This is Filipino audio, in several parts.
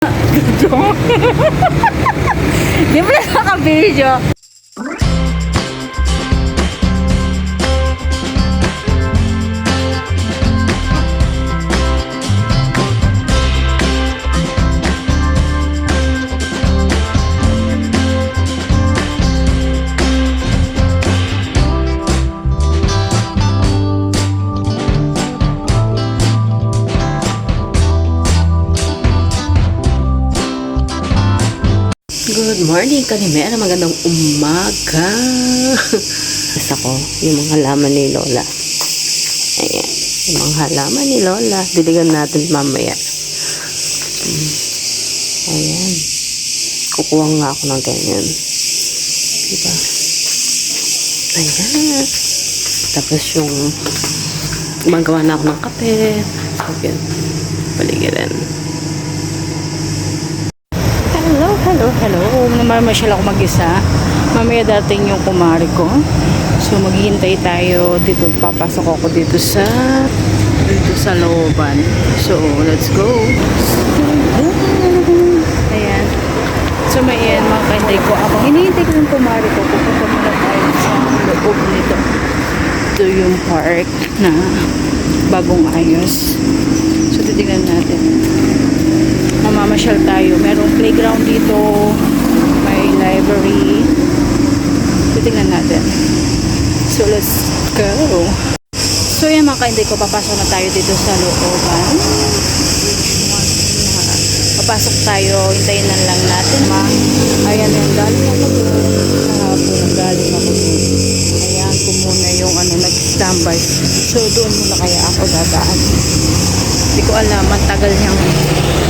Di mo na naka-video. Good morning, Kanimera. Magandang umaga. Basta ko, yung mga halaman ni Lola. Ayan. Yung mga halaman ni Lola. Diligan natin mamaya. Ayan. Kukuha nga ako ng ganyan. Diba? Ayan. Tapos yung gumagawa na ako ng kape. So, yun. Paligiran. Hello. Namamasyal ako mag-isa. Mamaya dating yung kumari ko. So, maghihintay tayo. Dito, papasok ako dito sa looban. So, let's go. Ayan. So, may yan, mga kaintay ko. Abang hinihintay ko yung kumari ko. Pupunta muna tayo sa loob nito. Ito yung park na bagong ayos. So, titignan natin. Mamamasyal tayo. Merong playground dito. May library. Titingnan natin. So, let's go. So, yan mga kainday ko. Papasok na tayo dito sa looban. Papasok tayo. Hintayin na lang natin. Ayan yung galing ako doon. Kahapon galing ako doon. Ayan ko muna yung nag-standby. So, doon muna kaya ako dadaan. Hindi ko alam. Ang tagal niyang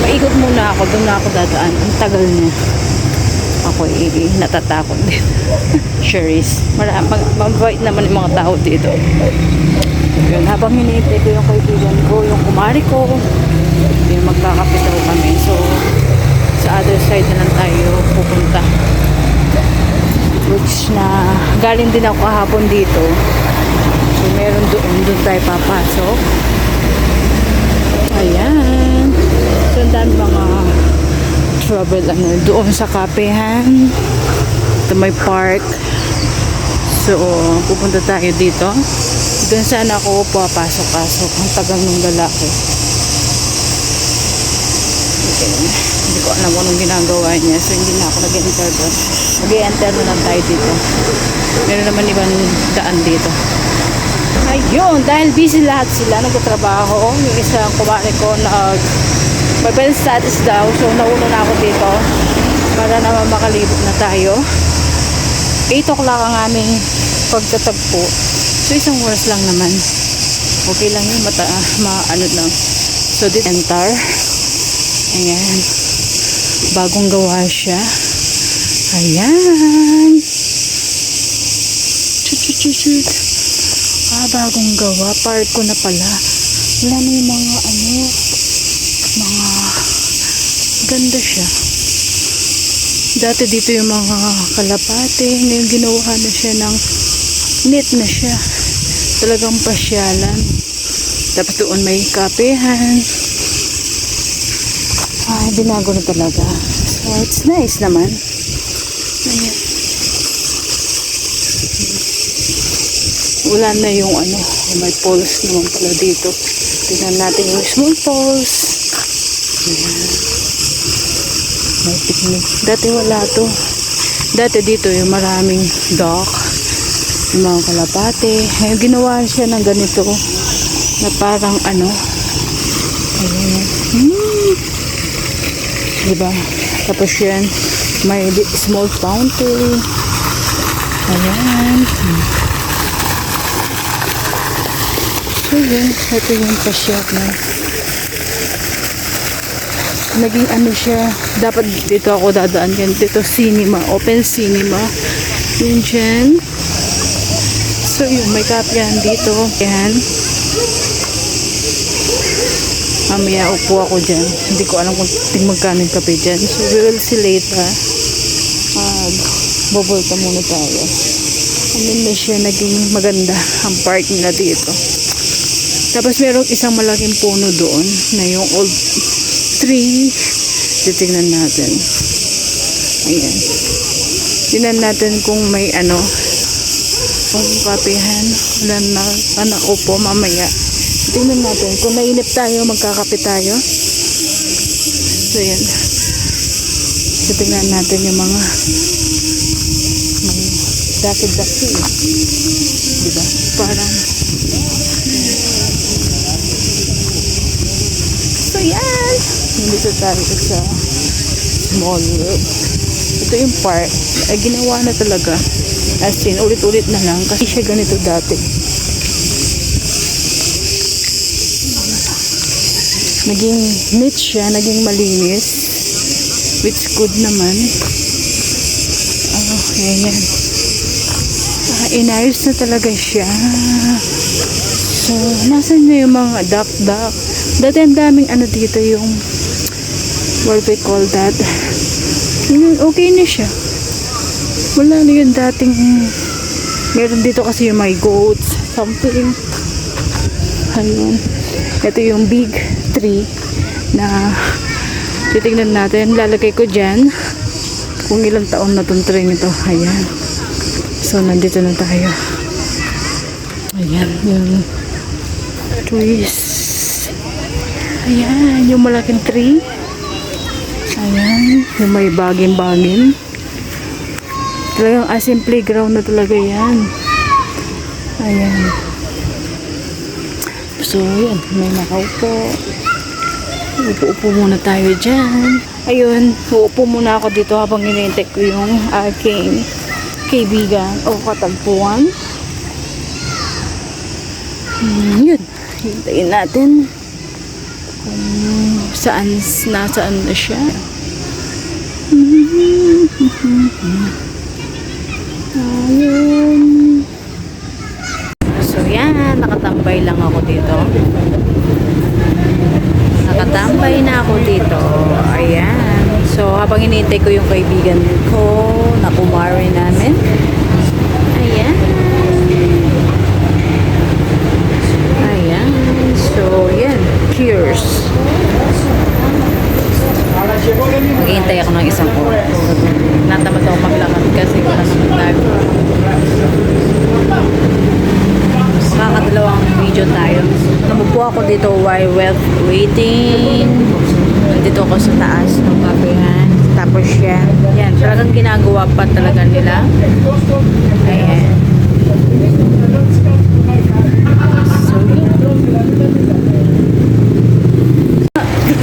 paikot muna ako, doon na ako dadaan. Ang tagal niya. Ako natatakot din. Sherry's. Mabait naman yung mga tao dito. Yun, habang hinihintay ko yung kaibigan ko, yung kumari ko, yung magkakapitaw kami. So, sa other side na lang tayo pupunta. Which na, galing din ako kahapon dito. So, meron doon tayo papasok. Ayan. So, ang dami mga travel doon sa kapehan. Ito may park. So, pupunta tayo dito. Doon sana ako papasok-pasok. Ang tagal ng lalaki. Okay. Hindi ko alam kung anong ginagawa niya. So, hindi na ako nag-enter doon. Mag-enter na lang tayo dito. Meron naman ibang daan dito. Ayun, dahil busy lahat sila, nagtatrabaho. Yung isang kumari ko may bell status daw. So, nauna na ako dito para naman makalibot na tayo. 8 o'clock ang aming pagtatagpo. So, isang oras lang naman. Okay lang yun. Ano lang. So, this enter. Ayan. Bagong gawa siya. Ayan. Chut. Bagong gawa. Park ko na pala. Wala na yung mga ganda siya. Dati dito yung mga kalapate. Ngayon ginawa na siya ng neat na siya. Talagang pasyalan. Tapos doon may kapehan. Binago na talaga. So it's nice naman. Ayan. Wala na yung may poles naman pala dito. Tingnan natin yung small poles. Ayan. May picnic. Dati wala to. Dati dito yung maraming dock. Yung mga kalapate. Ngayon ginawa siya ng ganito. Na parang ayan. Diba? Tapos yan. May small fountain. Ayan. So yun, ito yung pasyat na naging siya, dapat dito ako dadaan yan, dito cinema, open cinema yun dyan. So yun, may kapyan dito yan. Mamaya upo ako dyan, hindi ko alam kung magkano yung kape dyan. So we will see later. Bubulta muna tayo. And then na siya naging maganda ang park nila dito. Tapos merong isang malaking puno doon na yung old tree Titignan natin. Ayan. Tingnan natin kung may ano, kung kapihan. Wala na, anak ko po mamaya. Tingnan natin kung nainip tayo, magkakape tayo. So yan. Tingnan natin yung mga daki-daki. Diba? Parang so yan. Dito tayo sa small world. Ito yung park. Ay, ginawa na talaga. As in, ulit-ulit na lang. Kasi siya ganito dati. Naging neat siya. Naging malinis. Which good naman. Oh, yan. Inayos na talaga siya. So, nasan na yung mga duck-duck? Dati ang daming ano dito yung what we call that. Okay na siya. Wala na yung dating meron dito kasi yung my goats something. Ayun. Ito yung big tree na titignan natin. Lalagay ko dyan kung ilang taon na itong tree ito. Ayan. So, nandito na tayo. Ayan. Yung trees. Ayan. Yung malaking tree. Ayan. Yung may bagin-bagin. Talagang as in playground na talaga yan. Ayan. So, yan. May nakaupo. Upo-upo muna tayo dyan. Ayun. Uupo muna ako dito habang hinihintay ko yung aking kaibigan o katagpuan. Yun. Hintayin natin kung nasaan na siya. Ayun. So yan, nakatambay lang ako dito. Nakatambay na ako dito. Ayan. So habang hinihintay ko yung kaibigan ko na kumari namin. Ayan. Ayan. So yan. Cheers. Maghihintay ako ng isang oras. Natamad ako maglakad kasi wala naman tayo. Kakadalawang video tayo. Namupo ako dito while waiting. Nandito ako sa taas ng kapehan. Tapos yan. Yan. Talagang ginagawa pa talaga nila. Ayan.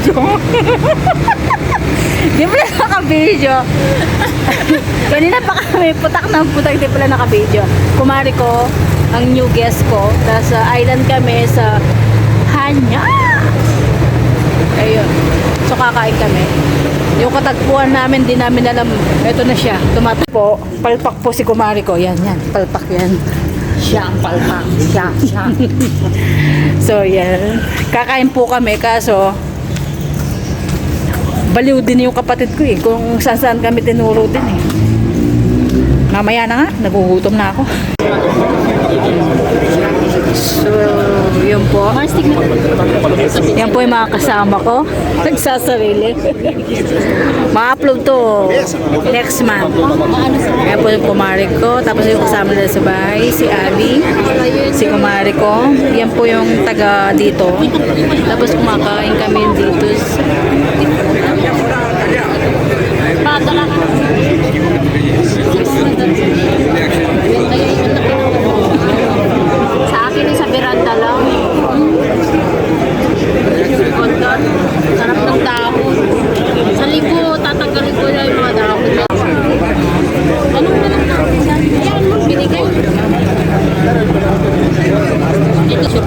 So, di pala naka-video. Kanina pa kami putak ng putak, di pala naka-video. Kumari ko, ang new guest ko. Tapos island kami sa Hanya. Ayun. So kakain kami. Yung katagpuan namin, di namin alam. Ito na siya. Tumatakpo. Palpak po si kumari ko. Yan. Palpak yan. Siya ang palpak. Siya. So yan. Kakain po kami kaso baliw din yung kapatid ko eh. Kung saan kami tinuro din eh. Mamaya na nga, nagugutom na ako. So, yun po. Yan po yung mga kasama ko. Nagsasarili. Ma-upload to next month. Yan po yung kumari ko. Tapos yung kasama nila sa bahay, si Abby, si kumari ko. Yan po yung taga dito. Tapos kumakain kami dito. Padala ka. Sa akin sa veranda lang. Condon. Sarap ng dahon. Sa libo, tatanggalin ko na yung mga dahon. Anong nalang dahon? Yan mo, binigay. Ito siya.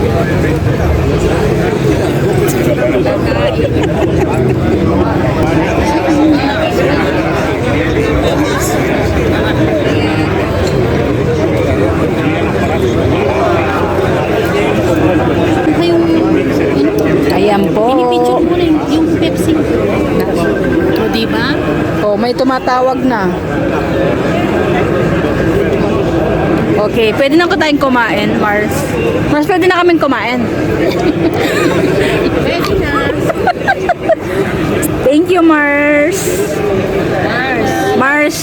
Ayan po. Pinipicture mo na yung Pepsi. O, diba? Oh, may tumatawag na. Okay, pwede na ko tayong kumain, Mars. Mars, pwede na kaming kumain. Pwede na. Thank you, Mars. Mars.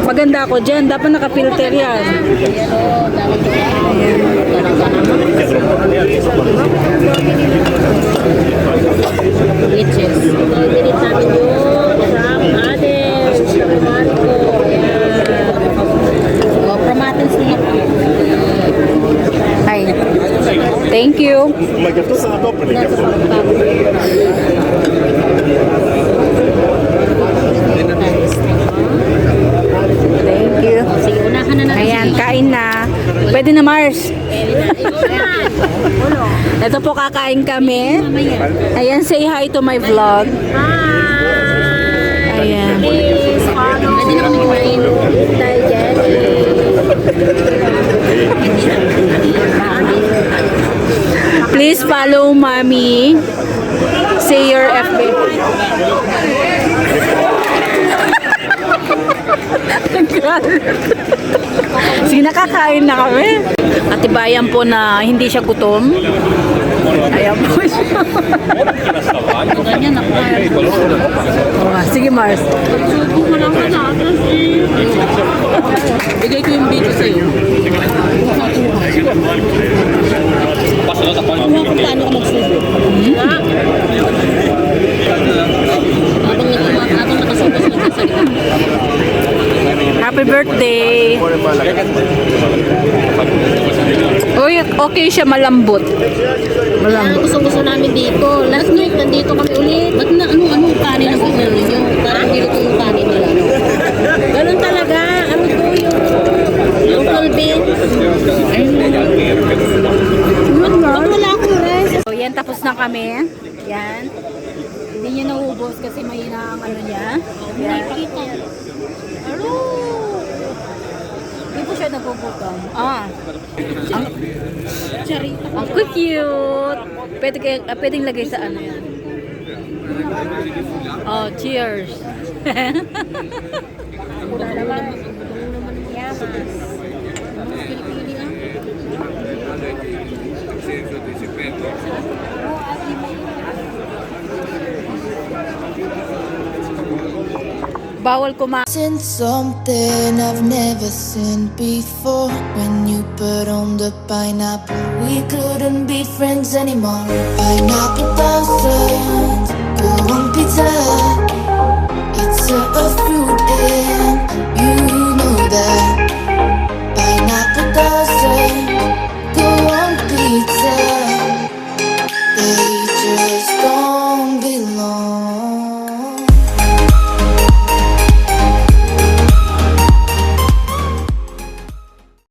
Maganda ako dyan. Dapat naka-filter yan. Witches. Dinit namin yung from Adams, from Marco. Ayan. O, from Athens din ako. Ay. Thank you. Thank you. Sige, unahan na natin. Ayan, kain na. Pwede na, Mars. Ito po, kakain kami. Ayan, say hi to my vlog. Hi! Ayan. Please follow. Pwede na kami kumain. Dahil dyan. Please follow Mommy. Say your FB. Sige, nakakain na kami. Atibayan po na hindi siya gutom. Ayan po siya. Ganyan ako. Sige, Mars. Subo ko lang ka natin. Bigay ko yung video sa'yo. Paano ka magsubo? Habang nakasubo sa nagsasalita. Happy birthday. Uy, okay siya, malambot. Kaya gusto namin dito. Last night, nandito kami ulit. Ba't na, anong kanin ang gusto ninyo? Parang hindi ko yung kanin nila. Ganun talaga. Ano to yung full beans? Ba't wala akong rice? So, yan, tapos na kami. Yan. Hindi niya nauubos kasi mahina ang ano niya. Yan. Aro! Hindi po siya nagubukam. Charita. Ang cute. Pwedeng lagay sa ano yan. Oh, cheers. Wala naman. Yamas. Pili-pili ah. Bawal kumain. Seen something I've never seen before. When you put on the pineapple, we couldn't be friends anymore. Pineapple blossom.